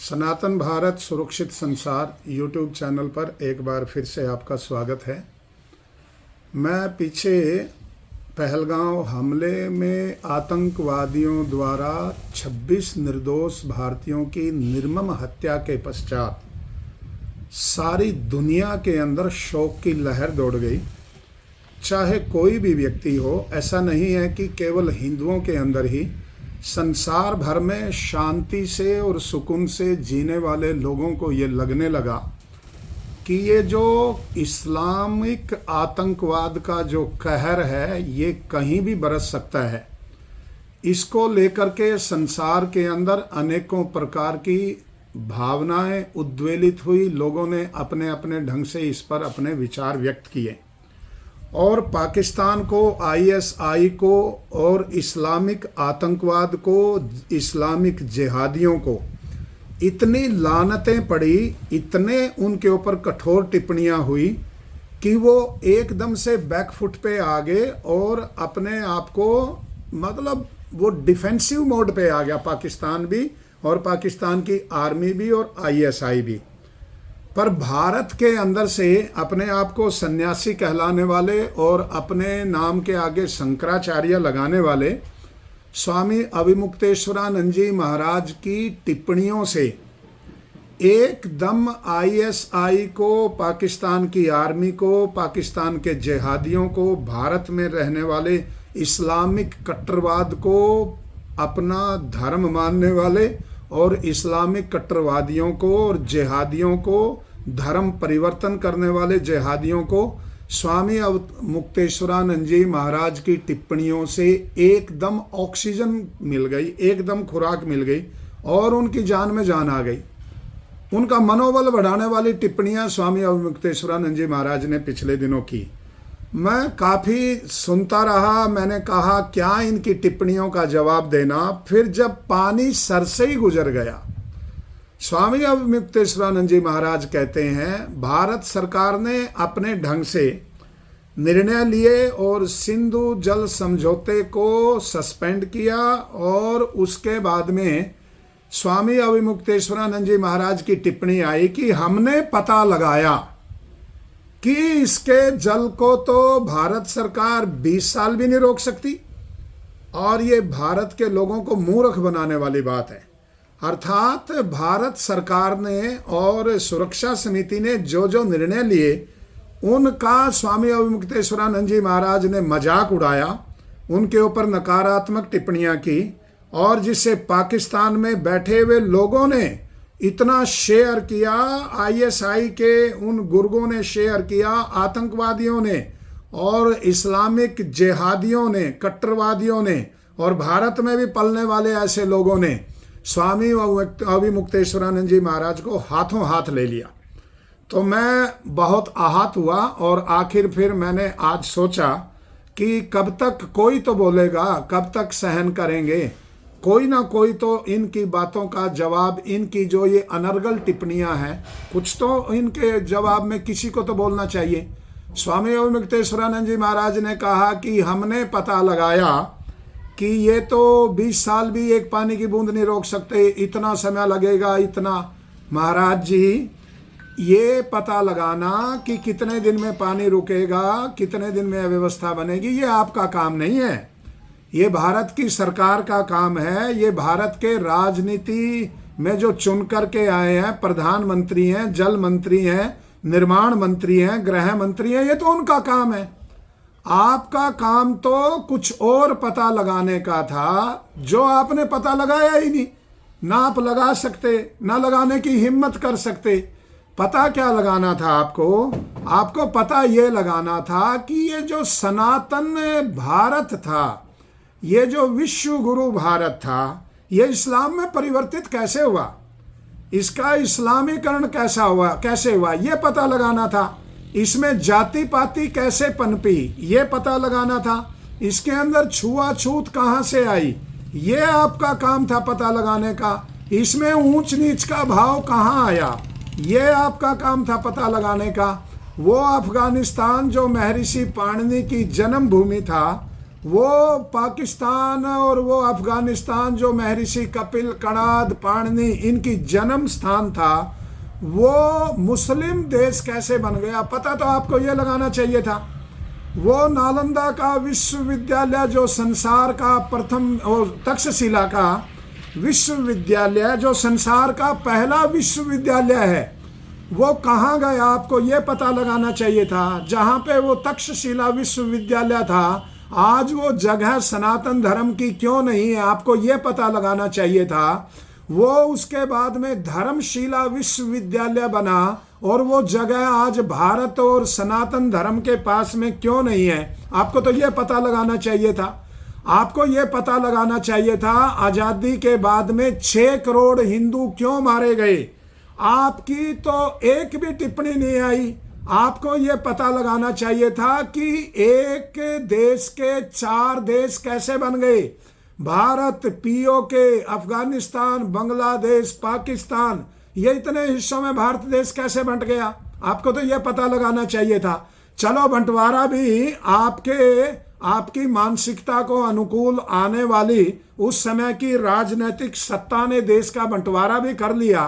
सनातन भारत सुरक्षित संसार YouTube channel पर एक बार फिर से आपका स्वागत है। मैं पीछे पहलगांव हमले में आतंकवादियों द्वारा 26 निर्दोष भारतीयों की निर्मम हत्या के पश्चात सारी दुनिया के अंदर शोक की लहर दौड़ गई। चाहे कोई भी व्यक्ति हो, ऐसा नहीं है कि केवल हिंदुओं के अंदर ही, संसार भर में शांति से और सुकून से जीने वाले लोगों को ये लगने लगा कि ये जो इस्लामिक आतंकवाद का जो कहर है ये कहीं भी बरस सकता है। इसको लेकर के संसार के अंदर अनेकों प्रकार की भावनाएं उद्वेलित हुई। लोगों ने अपने अपने ढंग से इस पर अपने विचार व्यक्त किए और पाकिस्तान को, आईएसआई को और इस्लामिक आतंकवाद को, इस्लामिक जिहादियों को इतनी लानतें पड़ी, इतने उनके ऊपर कठोर टिप्पणियां हुई कि वो एकदम से बैकफुट पे आ गए और अपने आप को मतलब वो डिफेंसिव मोड पे आ गया, पाकिस्तान भी और पाकिस्तान की आर्मी भी और आईएसआई भी। पर भारत के अंदर से अपने आप को सन्यासी कहलाने वाले और अपने नाम के आगे शंकराचार्य लगाने वाले स्वामी अविमुक्तेश्वरानंद जी महाराज की टिप्पणियों से एकदम आईएसआई को, पाकिस्तान की आर्मी को, पाकिस्तान के जिहादियों को, भारत में रहने वाले इस्लामिक कट्टरवाद को, अपना धर्म मानने वाले और इस्लामिक कट्टरवादियों को और जिहादियों को, धर्म परिवर्तन करने वाले जिहादियों को स्वामी मुक्तेश्वरानंद जी महाराज की टिप्पणियों से एकदम ऑक्सीजन मिल गई, एकदम खुराक मिल गई और उनकी जान में जान आ गई। उनका मनोबल बढ़ाने वाली टिप्पणियां स्वामी मुक्तेश्वरानंद जी महाराज ने पिछले दिनों की। मैं काफ़ी सुनता रहा। मैंने कहा क्या इनकी टिप्पणियों का जवाब देना। फिर जब पानी सर से ही गुजर गया, स्वामी अविमुक्तेश्वरानंद जी महाराज कहते हैं भारत सरकार ने अपने ढंग से निर्णय लिए और सिंधु जल समझौते को सस्पेंड किया और उसके बाद में स्वामी अविमुक्तेश्वरानंद जी महाराज की टिप्पणी आई कि हमने पता लगाया कि इसके जल को तो भारत सरकार 20 साल भी नहीं रोक सकती और ये भारत के लोगों को मूर्ख बनाने वाली बात है। अर्थात भारत सरकार ने और सुरक्षा समिति ने जो जो निर्णय लिए उनका स्वामी अविमुक्तेश्वरानंद जी महाराज ने मजाक उड़ाया, उनके ऊपर नकारात्मक टिप्पणियां की और जिससे पाकिस्तान में बैठे हुए लोगों ने इतना शेयर किया, आईएसआई के उन गुर्गों ने शेयर किया, आतंकवादियों ने और इस्लामिक जिहादियों ने, कट्टरवादियों ने और भारत में भी पलने वाले ऐसे लोगों ने स्वामी अविमुक्तेश्वरानंद जी महाराज को हाथों हाथ ले लिया। तो मैं बहुत आहत हुआ और आखिर फिर मैंने आज सोचा कि कब तक कोई तो बोलेगा, कब तक सहन करेंगे, कोई ना कोई तो इनकी बातों का जवाब, इनकी जो ये अनर्गल टिप्पणियां हैं, कुछ तो इनके जवाब में किसी को तो बोलना चाहिए। स्वामी अविमुक्तेश्वरानंद जी महाराज ने कहा कि हमने पता लगाया कि ये तो 20 साल भी एक पानी की बूंद नहीं रोक सकते, इतना समय लगेगा, इतना। महाराज जी, ये पता लगाना कि कितने दिन में पानी रुकेगा, कितने दिन में व्यवस्था बनेगी, ये आपका काम नहीं है, ये भारत की सरकार का काम है। ये भारत के राजनीति में जो चुन करके आए हैं, प्रधानमंत्री हैं, जल मंत्री हैं, निर्माण मंत्री हैं, गृह मंत्री हैं, ये तो उनका काम है। आपका काम तो कुछ और पता लगाने का था, जो आपने पता लगाया ही नहीं। ना आप लगा सकते, ना लगाने की हिम्मत कर सकते। पता क्या लगाना था आपको? आपको पता ये लगाना था कि ये जो सनातन भारत था, ये जो विश्व गुरु भारत था, ये इस्लाम में परिवर्तित कैसे हुआ, इसका इस्लामीकरण कैसे हुआ, ये पता लगाना था। इसमें जाति पाति कैसे पनपी, ये पता लगाना था। इसके अंदर छुआछूत कहाँ से आई, ये आपका काम था पता लगाने का। इसमें ऊंच नीच का भाव कहाँ आया, ये आपका काम था पता लगाने का। वो अफगानिस्तान जो महर्षि पाणिनि की जन्मभूमि था, वो पाकिस्तान और वो अफगानिस्तान जो महर्षि कपिल, कणाद, पाणिनि इनकी जन्म स्थान था, वो मुस्लिम देश कैसे बन गया? पता तो आपको ये लगाना चाहिए था। वो नालंदा का विश्वविद्यालय जो संसार का प्रथम, और तक्षशिला का विश्वविद्यालय जो संसार का पहला विश्वविद्यालय है, वो कहाँ गया? आपको ये पता लगाना चाहिए था। जहाँ पे वो तक्षशिला विश्वविद्यालय था, आज वो जगह सनातन धर्म की क्यों नहीं है? आपको ये पता लगाना चाहिए था। वो उसके बाद में धर्मशिला विश्वविद्यालय बना, और वो जगह आज भारत और सनातन धर्म के पास में क्यों नहीं है? आपको तो ये पता लगाना चाहिए था। आपको ये पता लगाना चाहिए था आज़ादी के बाद में 6 करोड़ हिंदू क्यों मारे गए। आपकी तो एक भी टिप्पणी नहीं आई। आपको ये पता लगाना चाहिए था कि एक देश के 4 देश कैसे बन गए। भारत, पीओके, अफगानिस्तान, बांग्लादेश, पाकिस्तान, ये इतने हिस्सों में भारत देश कैसे बंट गया? आपको तो ये पता लगाना चाहिए था। चलो, बंटवारा भी आपकी मानसिकता को अनुकूल आने वाली उस समय की राजनीतिक सत्ता ने देश का बंटवारा भी कर लिया,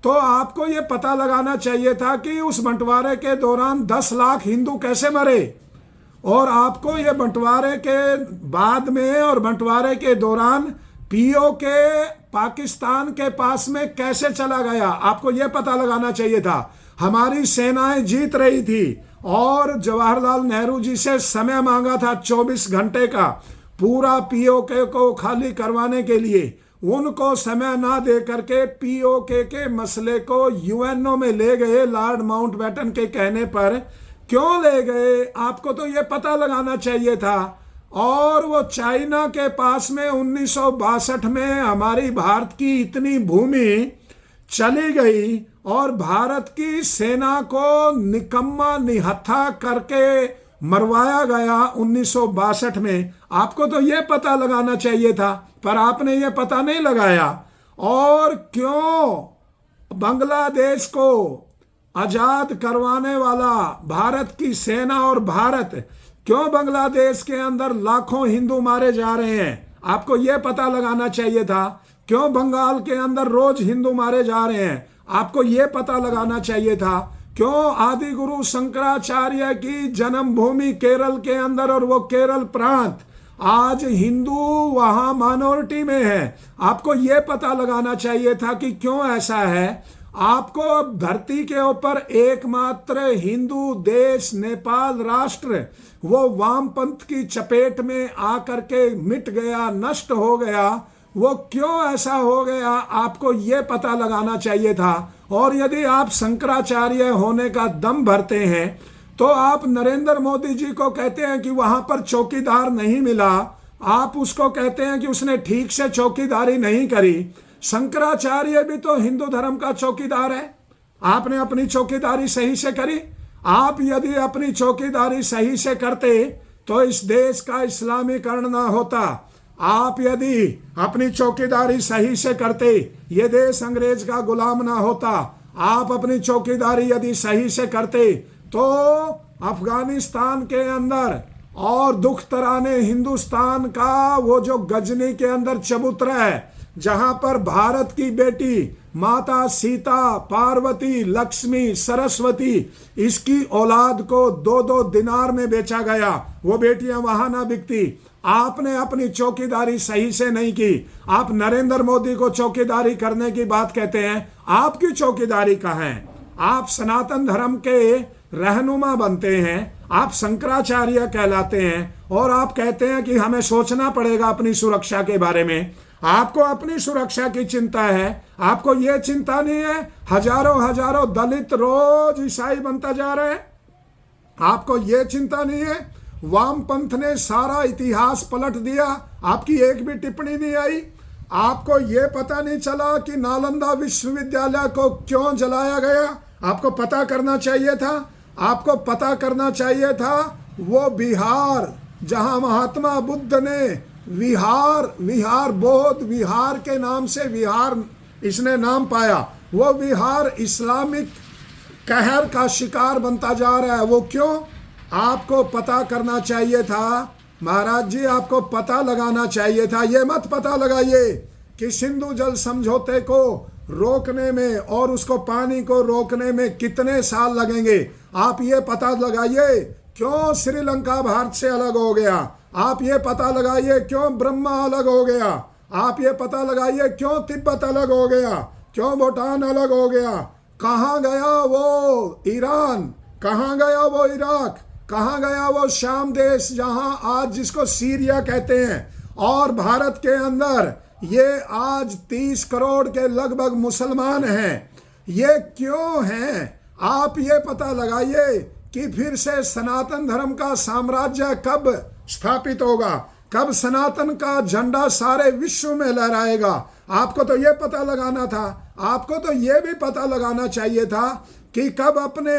तो आपको ये पता लगाना चाहिए था कि उस बंटवारे के दौरान 10 लाख हिंदू कैसे मरे, और आपको ये बंटवारे के बाद में और बंटवारे के दौरान पीओके पाकिस्तान के पास में कैसे चला गया, आपको ये पता लगाना चाहिए था। हमारी सेनाएं जीत रही थी, और जवाहरलाल नेहरू जी से समय मांगा था 24 घंटे का पूरा पीओके को खाली करवाने के लिए। उनको समय ना दे करके पीओके के मसले को यूएनओ में ले गए, लॉर्ड माउंटबेटन के कहने पर। क्यों ले गए? आपको तो ये पता लगाना चाहिए था। और वो चाइना के पास में 1962 में हमारी भारत की इतनी भूमि चली गई, और भारत की सेना को निकम्मा निहत्था करके मरवाया गया 1962 में। आपको तो ये पता लगाना चाहिए था, पर आपने ये पता नहीं लगाया। और क्यों बांग्लादेश को आजाद करवाने वाला भारत की सेना और भारत, क्यों बांग्लादेश के अंदर लाखों हिंदू मारे जा रहे हैं? आपको यह पता लगाना चाहिए था। क्यों बंगाल के अंदर रोज हिंदू मारे जा रहे हैं? आपको यह पता लगाना चाहिए था। क्यों आदि गुरु शंकराचार्य की जन्मभूमि केरल के अंदर, और वो केरल प्रांत आज हिंदू वहां माइनॉरिटी में है? आपको यह पता लगाना चाहिए था कि क्यों ऐसा है। आपको धरती के ऊपर एकमात्र हिंदू देश नेपाल राष्ट्र वो वामपंथ की चपेट में आकर के मिट गया, नष्ट हो गया। वो क्यों ऐसा हो गया, आपको ये पता लगाना चाहिए था। और यदि आप शंकराचार्य होने का दम भरते हैं, तो आप नरेंद्र मोदी जी को कहते हैं कि वहां पर चौकीदार नहीं मिला, आप उसको कहते हैं कि उसने ठीक से चौकीदारी नहीं करी। शंकराचार्य भी तो हिंदू धर्म का चौकीदार है। आपने अपनी चौकीदारी सही से करी? आप यदि अपनी चौकीदारी सही से करते तो इस देश का इस्लामीकरण ना होता। आप यदि अपनी चौकीदारी सही से करते, ये देश अंग्रेज का गुलाम ना होता। आप अपनी चौकीदारी यदि सही से करते तो अफगानिस्तान के अंदर और दुख तराने हिंदुस्तान का वो जो गजनी के अंदर चबूतरा है, जहां पर भारत की बेटी माता सीता, पार्वती, लक्ष्मी, सरस्वती, इसकी औलाद को 2-2 दिनार में बेचा गया, वो बेटियां वहां ना बिकती। आपने अपनी चौकीदारी सही से नहीं की। आप नरेंद्र मोदी को चौकीदारी करने की बात कहते हैं, आपकी चौकीदारी कहाँ है? आप सनातन धर्म के रहनुमा बनते हैं, आप शंकराचार्य कहलाते हैं, और आप कहते हैं कि हमें सोचना पड़ेगा अपनी सुरक्षा के बारे में। आपको अपनी सुरक्षा की चिंता है, आपको ये चिंता नहीं है हजारों दलित रोज ईसाई बनता जा रहे हैं? आपको ये चिंता नहीं है वामपंथ ने सारा इतिहास पलट दिया, आपकी एक भी टिप्पणी नहीं आई? आपको ये पता नहीं चला कि नालंदा विश्वविद्यालय को क्यों जलाया गया? आपको पता करना चाहिए था। आपको पता करना चाहिए था वो बिहार, जहां महात्मा बुद्ध ने विहार बौद्ध विहार के नाम से विहार इसने नाम पाया, वो विहार इस्लामिक कहर का शिकार बनता जा रहा है। वो क्यों? आपको पता करना चाहिए था महाराज जी आपको पता लगाना चाहिए था, ये मत पता लगाइए कि सिंधु जल समझौते को रोकने में और उसको पानी को रोकने में कितने साल लगेंगे। आप ये पता लगाइए क्यों श्रीलंका भारत से अलग हो गया। आप ये पता लगाइए क्यों ब्रह्मा अलग हो गया। आप ये पता लगाइए क्यों तिब्बत अलग हो गया, क्यों भूटान अलग हो गया। कहाँ गया वो ईरान, कहाँ गया वो इराक, कहाँ गया वो शाम देश जहाँ आज जिसको सीरिया कहते हैं। और भारत के अंदर ये आज 30 करोड़ के लगभग मुसलमान हैं। ये क्यों हैं? आप ये पता लगाइए कि फिर से सनातन धर्म का साम्राज्य कब स्थापित होगा, कब सनातन का झंडा सारे विश्व में लहराएगा। आपको तो ये पता लगाना था, आपको तो ये भी पता लगाना चाहिए था कि कब अपने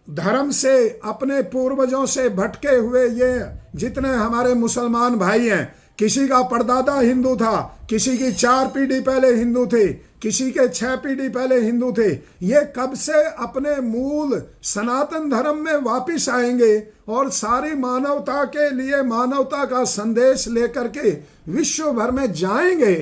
धर्म से, अपने पूर्वजों से भटके हुए ये जितने हमारे मुसलमान भाई हैं, किसी का परदादा हिंदू था, किसी की 4 पीढ़ी पहले हिंदू थे, किसी के 6 पीढ़ी पहले हिंदू थे, ये कब से अपने मूल सनातन धर्म में वापिस आएंगे और सारी मानवता के लिए मानवता का संदेश लेकर के विश्व भर में जाएंगे।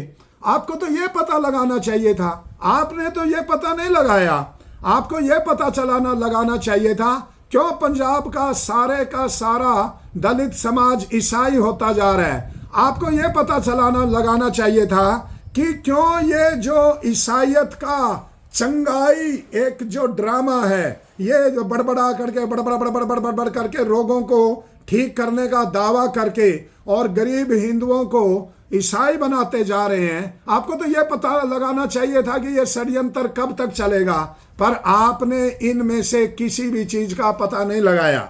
आपको तो ये पता लगाना चाहिए था, आपने तो ये पता नहीं लगाया। आपको ये पता लगाना चाहिए था क्यों पंजाब का सारा दलित समाज ईसाई होता जा रहा है। आपको ये पता लगाना चाहिए था कि क्यों ये जो ईसाइयत का चंगाई एक जो ड्रामा है, ये जो बड़बड़ा करके बड़बड़ करके रोगों को ठीक करने का दावा करके और गरीब हिंदुओं को ईसाई बनाते जा रहे हैं। आपको तो ये पता लगाना चाहिए था कि ये षड्यंत्र कब तक चलेगा, पर आपने इनमें से किसी भी चीज का पता नहीं लगाया।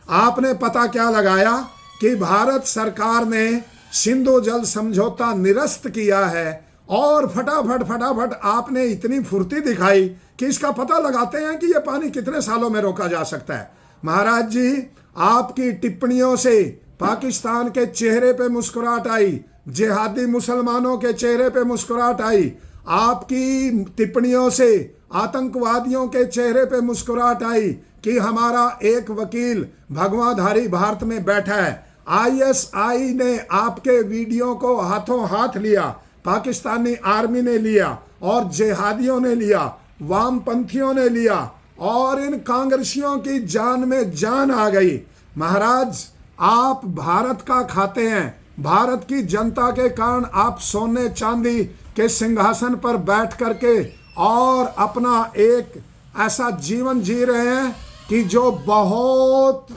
आपने पता क्या लगाया कि भारत सरकार ने सिंधु जल समझौता निरस्त किया है और फटाफट आपने इतनी फुर्ती दिखाई कि इसका पता लगाते हैं कि ये पानी कितने सालों में रोका जा सकता है। महाराज जी आपकी टिप्पणियों से पाकिस्तान के चेहरे पे मुस्कुराहट आई, जिहादी मुसलमानों के चेहरे पे मुस्कुराहट आई, आपकी टिप्पणियों से आतंकवादियों के चेहरे पे मुस्कुराहट आई कि हमारा एक वकील भगवाधारी भारत में बैठा है। आईएसआई ने आपके वीडियो को हाथों हाथ लिया, पाकिस्तानी आर्मी ने लिया और जिहादियों ने लिया, वामपंथियों ने लिया और इन कांग्रेसियों की जान में जान आ गई। महाराज आप भारत का खाते हैं, भारत की जनता के कारण आप सोने चांदी के सिंहासन पर बैठ करके और अपना एक ऐसा जीवन जी रहे हैं कि जो बहुत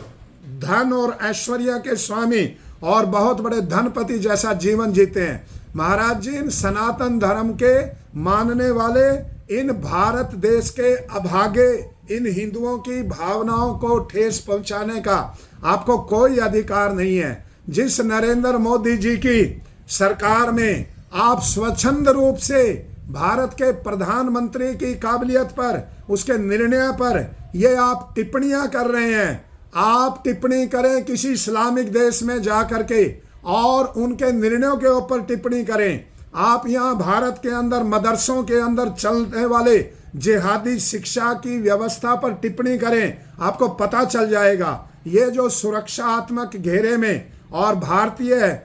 धन और ऐश्वर्य के स्वामी और बहुत बड़े धनपति जैसा जीवन जीते हैं। महाराज जी इन सनातन धर्म के मानने वाले, इन भारत देश के अभागे, इन हिंदुओं की भावनाओं को ठेस पहुंचाने का आपको कोई अधिकार नहीं है। जिस नरेंद्र मोदी जी की सरकार में आप स्वच्छंद रूप से भारत के प्रधानमंत्री की काबिलियत पर, उसके निर्णय पर ये आप टिप्पणियां कर रहे हैं। आप टिप्पणी करें किसी इस्लामिक देश में जा करके और उनके निर्णयों के ऊपर टिप्पणी करें। आप यहाँ भारत के अंदर मदरसों के अंदर चलने वाले जिहादी शिक्षा की व्यवस्था पर टिप्पणी करें, आपको पता चल जाएगा। ये जो सुरक्षात्मक घेरे में और भारतीय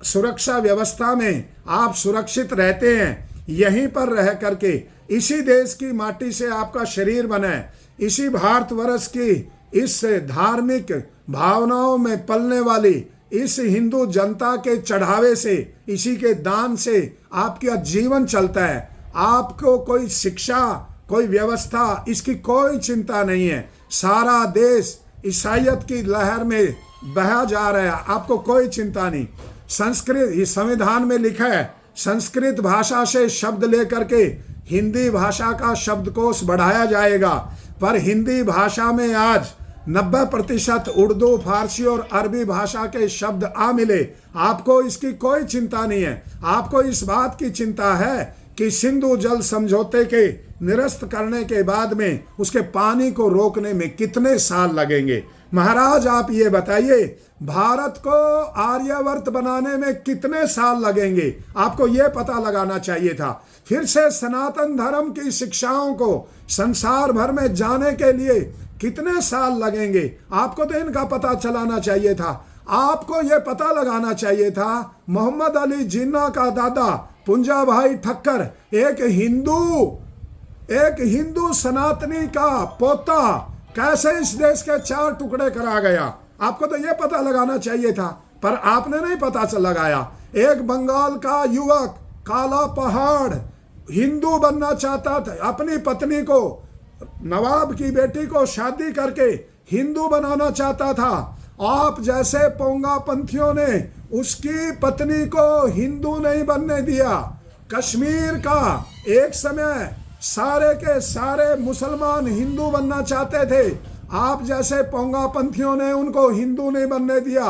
सुरक्षा व्यवस्था में आप सुरक्षित रहते हैं, यहीं पर रह करके इसी देश की माटी से आपका शरीर बना है, इसी भारतवर्ष की इस धार्मिक भावनाओं में पलने वाली इस हिंदू जनता के चढ़ावे से, इसी के दान से आपका जीवन चलता है। आपको कोई शिक्षा, कोई व्यवस्था, इसकी कोई चिंता नहीं है। सारा देश ईसाइयत की लहर में बहा जा रहा है, आपको कोई चिंता नहीं। संस्कृत, ये संविधान में लिखा है, संस्कृत भाषा से शब्द लेकर के हिंदी भाषा का शब्दकोश बढ़ाया जाएगा, पर हिंदी भाषा में आज 90% उर्दू, फारसी और अरबी भाषा के शब्द आ मिले। आपको इसकी कोई चिंता नहीं है। आपको इस बात की चिंता है कि सिंधु जल समझौते के निरस्त करने के बाद में उसके पानी को रोकने में कितने साल लगेंगे। महाराज आप ये बताइए, भारत को आर्यवर्त बनाने में कितने साल लगेंगे, आपको ये पता लगाना चाहिए था। फिर से सनातन धर्म की शिक्षाओं को संसार भर में जाने के लिए कितने साल लगेंगे, आपको तो इनका पता चलाना चाहिए था। आपको ये पता लगाना चाहिए था मोहम्मद अली जिन्ना का दादा पुंजा भाई ठक्कर एक हिंदू सनातनी का पोता कैसे इस देश के 4 टुकड़े करा गया। आपको तो ये पता लगाना चाहिए था, पर आपने नहीं पता लगाया। एक बंगाल का युवक काला पहाड़ हिंदू बनना चाहता था, अपनी पत्नी को, नवाब की बेटी को शादी करके हिंदू बनाना चाहता था। आप जैसे पोंगा पंथियों ने उसकी पत्नी को हिंदू नहीं बनने दिया। कश्मीर का एक समय सारे के सारे मुसलमान हिंदू बनना चाहते थे, आप जैसे पोंगा पंथियों ने उनको हिंदू नहीं बनने दिया।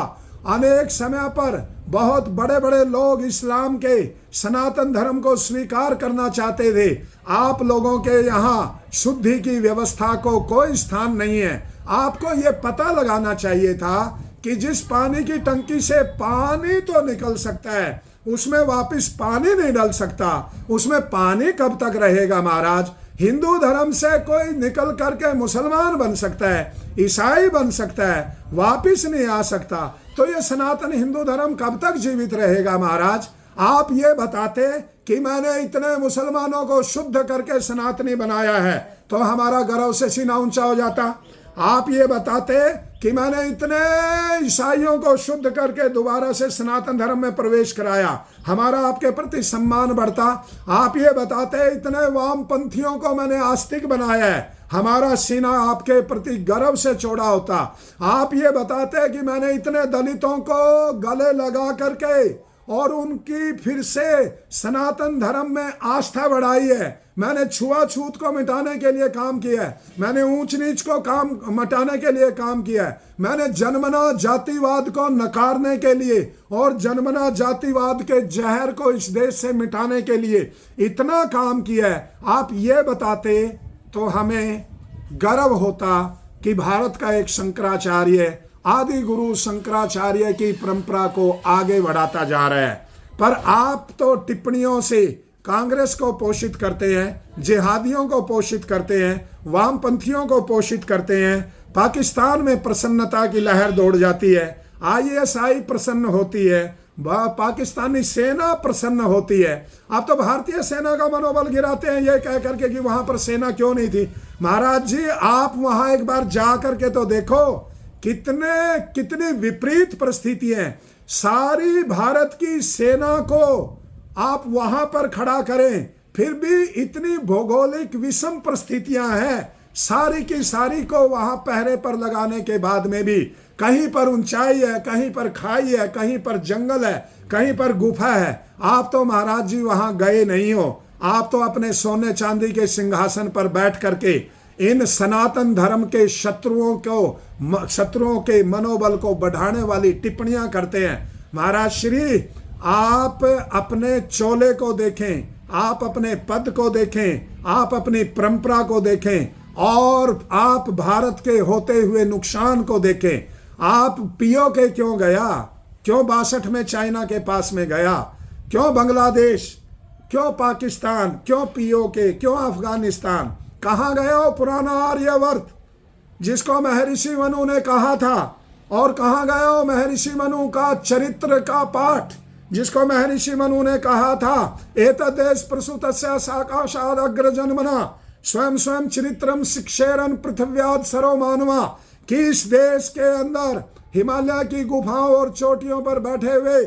अनेक समय पर बहुत बड़े बड़े लोग इस्लाम के सनातन धर्म को स्वीकार करना चाहते थे। आप लोगों के यहाँ शुद्धि की व्यवस्था को कोई स्थान नहीं है। आपको ये पता लगाना चाहिए था कि जिस पानी की टंकी से पानी तो निकल सकता है, उसमें वापस पानी नहीं डल सकता, उसमें पानी कब तक रहेगा महाराज। हिंदू धर्म से कोई निकल करके मुसलमान बन सकता है, ईसाई बन सकता है, वापिस नहीं आ सकता, तो ये सनातन हिंदू धर्म कब तक जीवित रहेगा महाराज। आप ये बताते कि मैंने इतने मुसलमानों को शुद्ध करके सनातनी बनाया है, तो हमारा गर्व से सीना ऊंचा हो जाता। आप ये बताते कि मैंने इतने ईसाइयों को शुद्ध करके दोबारा से सनातन धर्म में प्रवेश कराया, हमारा आपके प्रति सम्मान बढ़ता। आप ये बताते इतने वामपंथियों को मैंने आस्तिक बनाया है, हमारा सीना आपके प्रति गर्व से चौड़ा होता। आप ये बताते कि मैंने इतने दलितों को गले लगा करके और उनकी फिर से सनातन धर्म में आस्था बढ़ाई है, मैंने छुआछूत को मिटाने के लिए काम किया है, मैंने ऊंच नीच को काम मिटाने के लिए काम किया है, मैंने जन्मना जातिवाद को नकारने के लिए और जन्मना जातिवाद के जहर को इस देश से मिटाने के लिए इतना काम किया है। आप ये बताते तो हमें गर्व होता कि भारत का एक शंकराचार्य आदि गुरु शंकराचार्य की परंपरा को आगे बढ़ाता जा रहा है। पर आप तो टिप्पणियों से कांग्रेस को पोषित करते हैं, जिहादियों को पोषित करते हैं, वामपंथियों को पोषित करते हैं। पाकिस्तान में प्रसन्नता की लहर दौड़ जाती है, ISI प्रसन्न होती है, पाकिस्तानी सेना प्रसन्न होती है। आप तो भारतीय सेना का मनोबल गिराते हैं ये कह करके कि वहां पर सेना क्यों नहीं थी। महाराज जी आप वहां एक बार जा करके तो देखो कितनी विपरीत परिस्थितियां हैं। सारी भारत की सेना को आप वहां पर खड़ा करें, फिर भी इतनी भौगोलिक विषम परिस्थितियां हैं, सारी की सारी को वहां पहरे पर लगाने के बाद में भी कहीं पर ऊंचाई है, कहीं पर खाई है, कहीं पर जंगल है, कहीं पर गुफा है। आप तो महाराज जी वहां गए नहीं हो, आप तो अपने सोने चांदी के सिंहासन पर बैठ करके इन सनातन धर्म के शत्रुओं के मनोबल को बढ़ाने वाली टिप्पणियां करते हैं। महाराज श्री आप अपने चोले को देखें, आप अपने पद को देखें, आप अपनी परंपरा को देखें और आप भारत के होते हुए नुकसान को देखें। आप POK क्यों गया, क्यों 62 में चाइना के पास में गया, क्यों बांग्लादेश, क्यों पाकिस्तान, क्यों POK, क्यों अफगानिस्तान, कहाँ गया वो पुराना आर्यवर्त जिसको महर्षि मनु ने कहा था, और कहाँ गया वो महर्षि मनु का चरित्र का पाठ जिसको महर्षि मनु ने कहा था एतदेश प्रसूतस्य साकाशाद अग्रजन्मना स्वयं स्वयं चरित्रम शिक्षेरन पृथ्व्याद सर्व मानवा, कि इस देश के अंदर हिमालय की गुफाओं और चोटियों पर बैठे हुए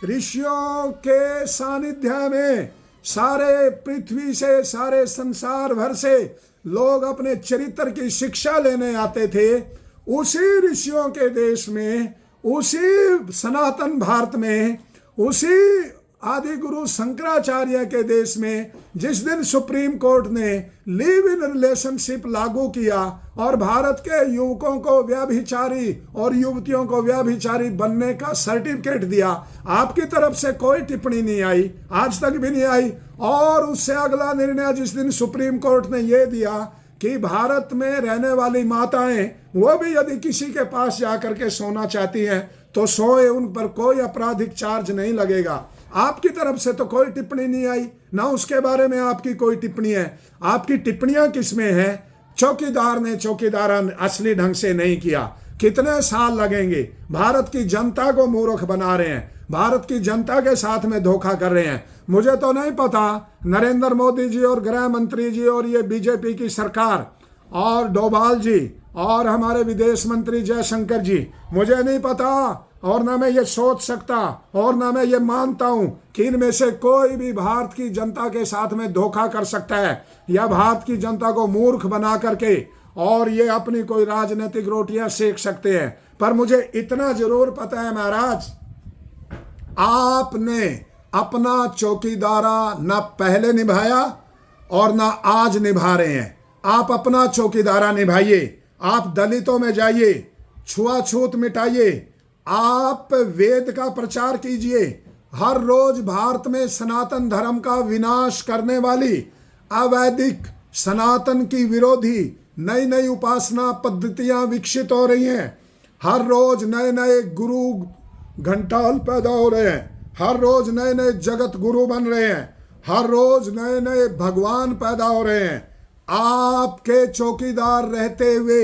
ऋषियों के सानिध्य में सारे पृथ्वी से, सारे संसार भर से लोग अपने चरित्र की शिक्षा लेने आते थे। उसी ऋषियों के देश में, उसी सनातन भारत में, उसी आदि गुरु शंकराचार्य के देश में जिस दिन सुप्रीम कोर्ट ने लिव इन रिलेशनशिप लागू किया और भारत के युवकों को व्यभिचारी और युवतियों को व्यभिचारी बनने का सर्टिफिकेट दिया, आपकी तरफ से कोई टिप्पणी नहीं आई, आज तक भी नहीं आई। और उससे अगला निर्णय जिस दिन सुप्रीम कोर्ट ने यह दिया कि भारत में रहने वाली माताएं वो भी यदि किसी के पास जाकर के सोना चाहती हैं तो सोए, उन पर कोई आपराधिक चार्ज नहीं लगेगा। आपकी तरफ से तो कोई टिप्पणी नहीं आई, ना उसके बारे में आपकी कोई टिप्पणी है। आपकी टिप्पणियां किसमें है? चौकीदार ने चौकीदारन असली ढंग से नहीं किया, कितने साल लगेंगे? भारत की जनता को मूर्ख बना रहे हैं, भारत की जनता के साथ में धोखा कर रहे हैं। मुझे तो नहीं पता, नरेंद्र मोदी जी और गृह मंत्री जी और ये बीजेपी की सरकार और डोभाल जी और हमारे विदेश मंत्री जयशंकर जी, मुझे नहीं पता और ना मैं ये सोच सकता और ना मैं ये मानता हूं कि इनमें से कोई भी भारत की जनता के साथ में धोखा कर सकता है या भारत की जनता को मूर्ख बना करके और ये अपनी कोई राजनीतिक रोटियां सेक सकते हैं। पर मुझे इतना जरूर पता है महाराज, आपने अपना चौकीदारा ना पहले निभाया और ना आज निभा रहे हैं। आप अपना चौकीदारा निभाइए, आप दलितों में जाइए, छुआछूत मिटाइए, आप वेद का प्रचार कीजिए। हर रोज भारत में सनातन धर्म का विनाश करने वाली अवैदिक सनातन की विरोधी नई नई उपासना पद्धतियां विकसित हो रही हैं। हर रोज नए नए गुरु घंटाल पैदा हो रहे हैं, हर रोज नए नए जगत गुरु बन रहे हैं, हर रोज नए नए भगवान पैदा हो रहे हैं। आपके चौकीदार रहते हुए,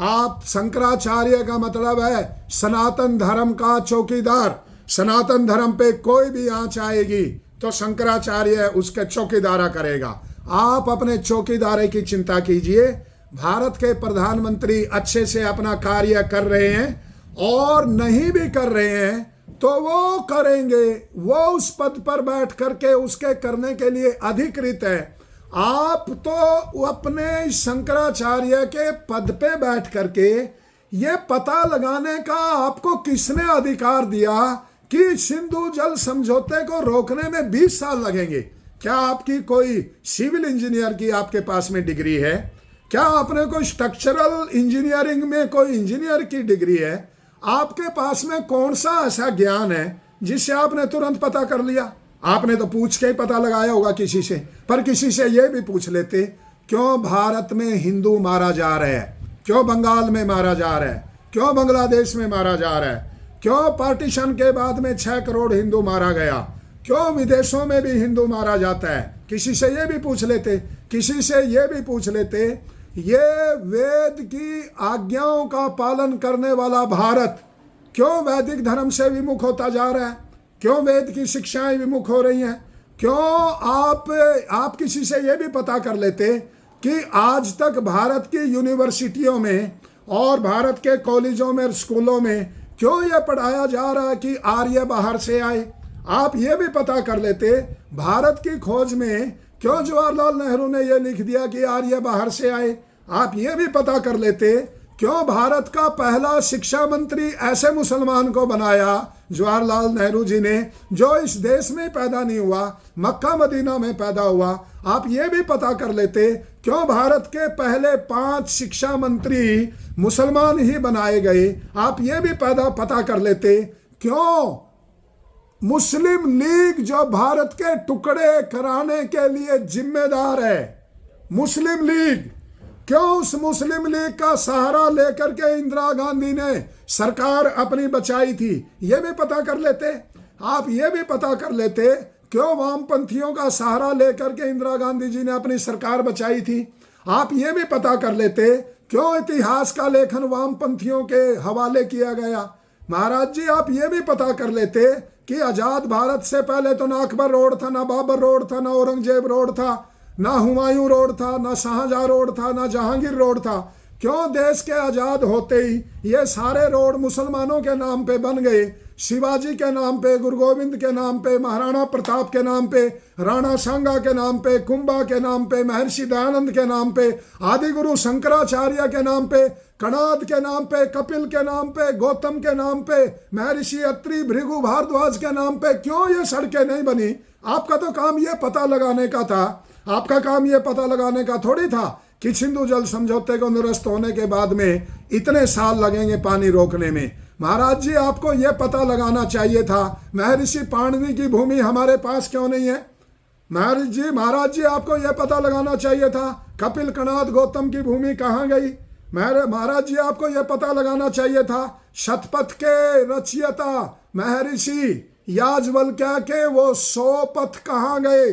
आप शंकराचार्य का मतलब है सनातन धर्म का चौकीदार। सनातन धर्म पे कोई भी आंच आएगी तो शंकराचार्य उसके चौकीदारा करेगा। आप अपने चौकीदारे की चिंता कीजिए। भारत के प्रधानमंत्री अच्छे से अपना कार्य कर रहे हैं और नहीं भी कर रहे हैं तो वो करेंगे, वो उस पद पर बैठ करके उसके करने के लिए अधिकृत है। आप तो अपने शंकराचार्य के पद पे बैठ करके ये पता लगाने का आपको किसने अधिकार दिया कि सिंधु जल समझौते को रोकने में 20 साल लगेंगे? क्या आपकी कोई सिविल इंजीनियर की आपके पास में डिग्री है? क्या आपने कोई स्ट्रक्चरल इंजीनियरिंग में कोई इंजीनियर की डिग्री है? आपके पास में कौन सा ऐसा ज्ञान है जिससे आपने तुरंत पता कर लिया? आपने तो पूछ के ही पता लगाया होगा किसी से। पर किसी से ये भी पूछ लेते, क्यों भारत में हिंदू मारा जा रहा है, क्यों बंगाल में मारा जा रहा है, क्यों बांग्लादेश में मारा जा रहा है, क्यों पार्टीशन के बाद में 6 करोड़ हिंदू मारा गया, क्यों विदेशों में भी हिंदू मारा जाता है? किसी से ये भी पूछ लेते, किसी से ये भी पूछ लेते, ये वेद की आज्ञाओं का पालन करने वाला भारत क्यों वैदिक धर्म से विमुख होता जा रहा है? क्यों वेद की शिक्षाएं विमुख हो रही हैं? क्यों आप किसी से ये भी पता कर लेते कि आज तक भारत की यूनिवर्सिटियों में और भारत के कॉलेजों में, स्कूलों में क्यों ये पढ़ाया जा रहा है कि आर्य बाहर से आए? आप ये भी पता कर लेते, भारत की खोज में क्यों जवाहरलाल नेहरू ने ये लिख दिया कि आर्य बाहर से आए? आप ये भी पता कर लेते, क्यों भारत का पहला शिक्षा मंत्री ऐसे मुसलमान को बनाया जवाहरलाल नेहरू जी ने जो इस देश में पैदा नहीं हुआ, मक्का मदीना में पैदा हुआ? आप ये भी पता कर लेते, क्यों भारत के पहले 5 शिक्षा मंत्री मुसलमान ही बनाए गए? आप ये भी पता कर लेते, क्यों मुस्लिम लीग जो भारत के टुकड़े कराने के लिए जिम्मेदार है, मुस्लिम लीग, क्यों उस मुस्लिम लीग का सहारा लेकर के इंदिरा गांधी ने सरकार अपनी बचाई थी? ये भी पता कर लेते। आप ये भी पता कर लेते, क्यों वामपंथियों का सहारा लेकर के इंदिरा गांधी जी ने अपनी सरकार बचाई थी? आप ये भी पता कर लेते, क्यों इतिहास का लेखन वामपंथियों के हवाले किया गया? महाराज जी, आप ये भी पता कर लेते कि आजाद भारत से पहले तो ना अकबर रोड था, ना बाबर रोड था, ना औरंगजेब रोड था, ना हुमायूं रोड था, ना शाहजहां रोड था, ना जहांगीर रोड था। क्यों देश के आज़ाद होते ही ये सारे रोड मुसलमानों के नाम पे बन गए? शिवाजी के नाम पे, गुरु गोविंद के नाम पे, महाराणा प्रताप के नाम पे, राणा सांगा के नाम पे, कुंभा के नाम पे, महर्षि दयानंद के नाम पे, आदि गुरु शंकराचार्य के नाम पे, कणाद के नाम पे, कपिल के नाम पे, गौतम के नाम पे, महर्षि अत्रि, भृगु भारद्वाज के नाम पे क्यों ये सड़कें नहीं बनी? आपका तो काम ये पता लगाने का था, आपका काम ये पता लगाने का थोड़ी था कि सिंधु जल समझौते को निरस्त होने के बाद में इतने साल लगेंगे पानी रोकने में। महाराज जी, आपको ये पता लगाना चाहिए था महर्षि पाणिनि की भूमि हमारे पास क्यों नहीं है? महाराज जी, आपको ये पता लगाना चाहिए था कपिल, कणाद, गौतम की भूमि कहाँ गई? महाराज जी, आपको ये पता लगाना चाहिए था शतपथ के रचयिता महर्षि याज्ञवल्क्य के वो 100 पथ कहाँ गए?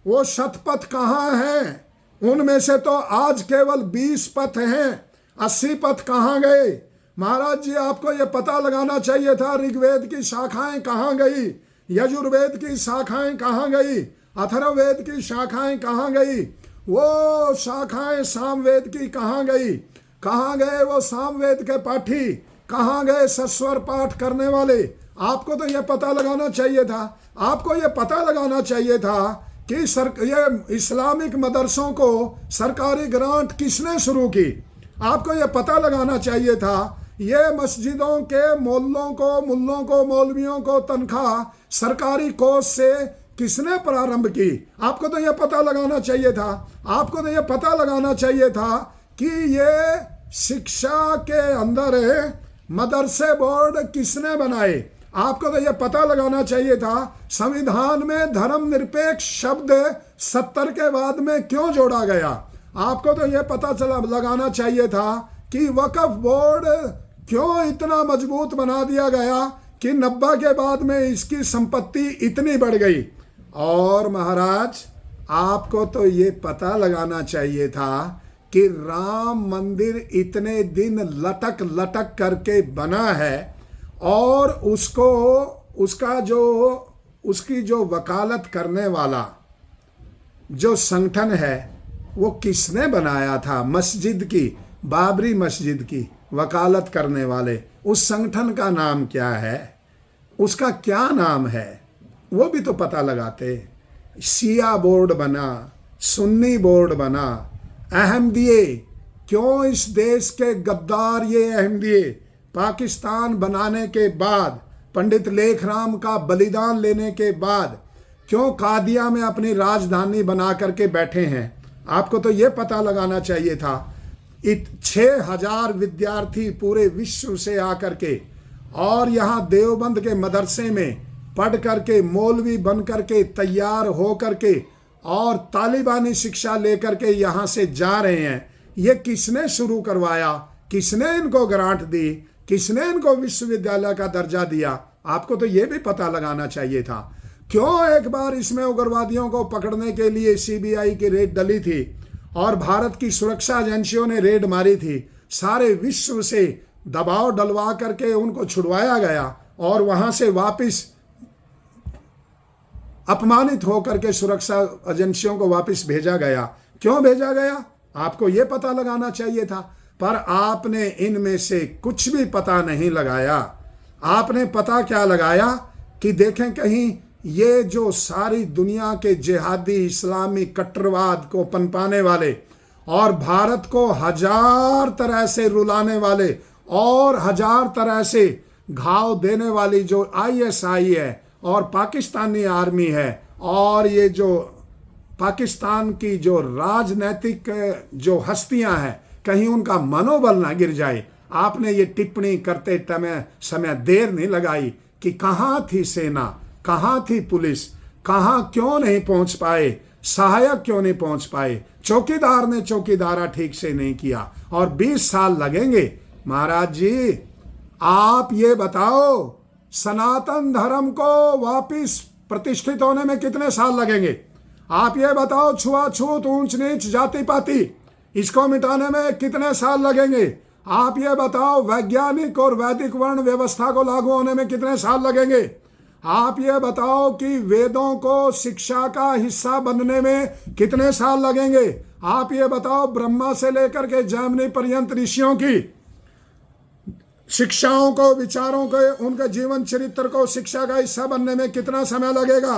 वो शतपथ कहाँ हैं? उनमें से तो आज केवल 20 पथ हैं, 80 पथ कहाँ गए? महाराज जी आपको ये पता लगाना चाहिए था ऋग्वेद की शाखाएं कहाँ गई, यजुर्वेद की शाखाएं कहाँ गई, अथर्ववेद की शाखाएं कहाँ गई, वो शाखाएं सामवेद की कहाँ गई, कहाँ गए वो सामवेद के पाठी, कहाँ गए सस्वर पाठ करने वाले। आपको तो ये पता लगाना चाहिए था, आपको ये पता लगाना चाहिए था कि ये इस्लामिक मदरसों को सरकारी ग्रांट किसने शुरू की। आपको ये पता लगाना चाहिए था ये मस्जिदों के मुल्लों को मौलवियों को तनख्वाह सरकारी कोष से किसने प्रारंभ की। आपको तो ये पता लगाना चाहिए था, आपको तो ये पता लगाना चाहिए था कि ये शिक्षा के अंदर मदरसे बोर्ड किसने बनाए। आपको तो यह पता लगाना चाहिए था संविधान में धर्मनिरपेक्ष शब्द 70 के बाद में क्यों जोड़ा गया। आपको तो यह पता लगाना चाहिए था कि वक्फ बोर्ड क्यों इतना मजबूत बना दिया गया कि 90 के बाद में इसकी संपत्ति इतनी बढ़ गई। और महाराज आपको तो ये पता लगाना चाहिए था कि राम मंदिर इतने दिन लटक लटक करके बना है और उसकी जो वकालत करने वाला जो संगठन है वो किसने बनाया था। मस्जिद की, बाबरी मस्जिद की वकालत करने वाले उस संगठन का नाम क्या है, उसका क्या नाम है, वो भी तो पता लगाते। शिया बोर्ड बना, सुन्नी बोर्ड बना, अहमदिये, क्यों इस देश के गद्दार ये अहमदिये पाकिस्तान बनाने के बाद, पंडित लेखराम का बलिदान लेने के बाद क्यों कादिया में अपनी राजधानी बना करके बैठे हैं। आपको तो ये पता लगाना चाहिए था। 6,000 विद्यार्थी पूरे विश्व से आकर के और यहाँ देवबंद के मदरसे में पढ़ करके मौलवी बन करके तैयार हो करके और तालिबानी शिक्षा लेकर के यहाँ से जा रहे हैं। ये किसने शुरू करवाया, किसने इनको ग्रांट दी, किसने इनको विश्वविद्यालय का दर्जा दिया। आपको तो ये भी पता लगाना चाहिए था। क्यों एक बार इसमें उग्रवादियों को पकड़ने के लिए सीबीआई की रेड डली थी और भारत की सुरक्षा एजेंसियों ने रेड मारी थी, सारे विश्व से दबाव डलवा करके उनको छुड़वाया गया और वहां से वापस अपमानित होकर के सुरक्षा एजेंसियों को वापस भेजा गया। क्यों भेजा गया आपको ये पता लगाना चाहिए था, पर आपने इनमें से कुछ भी पता नहीं लगाया। आपने पता क्या लगाया कि देखें कहीं ये जो सारी दुनिया के जिहादी इस्लामी कट्टरवाद को पनपाने वाले और भारत को 1000 तरह से रुलाने वाले और 1000 तरह से घाव देने वाली जो ISI है और पाकिस्तानी आर्मी है और ये जो पाकिस्तान की जो राजनैतिक जो हस्तियां हैं, कहीं उनका मनोबल ना गिर जाए। आपने ये टिप्पणी करते समय देर नहीं लगाई कि कहाँ थी सेना, कहाँ थी पुलिस, कहाँ क्यों नहीं पहुंच पाए, सहायक क्यों नहीं पहुंच पाए, चौकीदार ने चौकीदारा ठीक से नहीं किया और 20 साल लगेंगे। महाराज जी आप ये बताओ सनातन धर्म को वापिस प्रतिष्ठित होने में कितने साल लगेंगे। आप ये बताओ छुआछूत, ऊंच नीच, जाति पाति, इसको मिटाने में कितने साल लगेंगे। आप ये बताओ वैज्ञानिक और वैदिक वर्ण व्यवस्था को लागू होने में कितने साल लगेंगे। आप ये बताओ कि वेदों को शिक्षा का हिस्सा बनने में कितने साल लगेंगे। आप ये बताओ ब्रह्मा से लेकर के जैमिनी पर्यंत ऋषियों की शिक्षाओं को, विचारों को, उनके जीवन चरित्र को शिक्षा का हिस्सा बनने में कितना समय लगेगा।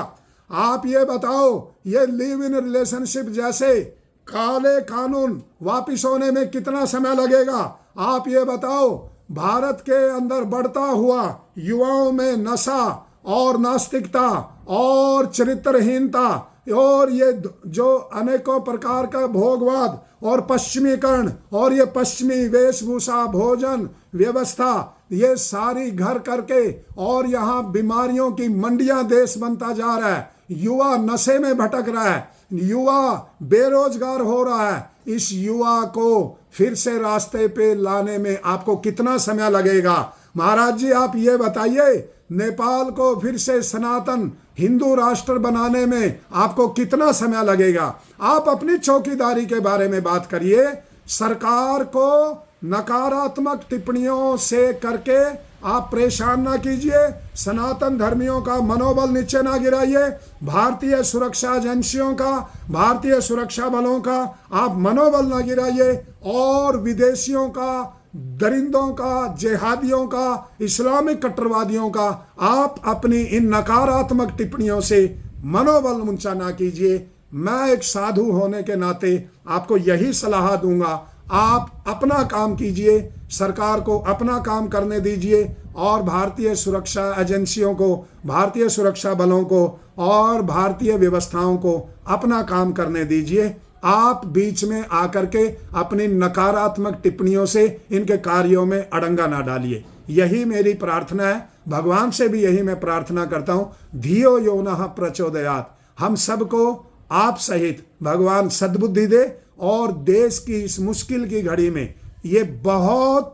आप ये बताओ ये लिव इन रिलेशनशिप जैसे काले कानून वापिस होने में कितना समय लगेगा। आप ये बताओ भारत के अंदर बढ़ता हुआ युवाओं में नशा और नास्तिकता और चरित्रहीनता और ये जो अनेकों प्रकार का भोगवाद और पश्चिमीकरण और ये पश्चिमी वेशभूषा, भोजन व्यवस्था, ये सारी घर करके और यहाँ बीमारियों की मंडियां देश बनता जा रहा है। युवा नशे में भटक रहा है, युवा बेरोजगार हो रहा है। इस युवा को फिर से रास्ते पे लाने में आपको कितना समय लगेगा। महाराज जी आप ये बताइए नेपाल को फिर से सनातन हिंदू राष्ट्र बनाने में आपको कितना समय लगेगा। आप अपनी चौकीदारी के बारे में बात करिए। सरकार को नकारात्मक टिप्पणियों से करके आप परेशान ना कीजिए, सनातन धर्मियों का मनोबल नीचे ना गिराइए, भारतीय सुरक्षा एजेंसियों का, भारतीय सुरक्षा बलों का आप मनोबल ना गिराइए, और विदेशियों का, दरिंदों का, जिहादियों का, इस्लामिक कट्टरवादियों का आप अपनी इन नकारात्मक टिप्पणियों से मनोबल ऊंचा ना कीजिए। मैं एक साधु होने के नाते आपको यही सलाह दूंगा, आप अपना काम कीजिए, सरकार को अपना काम करने दीजिए, और भारतीय सुरक्षा एजेंसियों को, भारतीय सुरक्षा बलों को और भारतीय व्यवस्थाओं को अपना काम करने दीजिए। आप बीच में आकर के अपनी नकारात्मक टिप्पणियों से इनके कार्यों में अड़ंगा ना डालिए। यही मेरी प्रार्थना है, भगवान से भी यही मैं प्रार्थना करता हूँ। धियो यो नः प्रचोदयात्, हम सबको आप सहित भगवान सद्बुद्धि दे, और देश की इस मुश्किल की घड़ी में, ये बहुत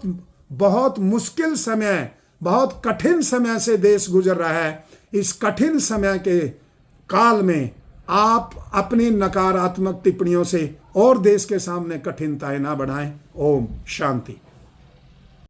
बहुत मुश्किल समय, बहुत कठिन समय से देश गुजर रहा है, इस कठिन समय के काल में आप अपनी नकारात्मक टिप्पणियों से और देश के सामने कठिनताएं ना बढ़ाएं। ओम शांति।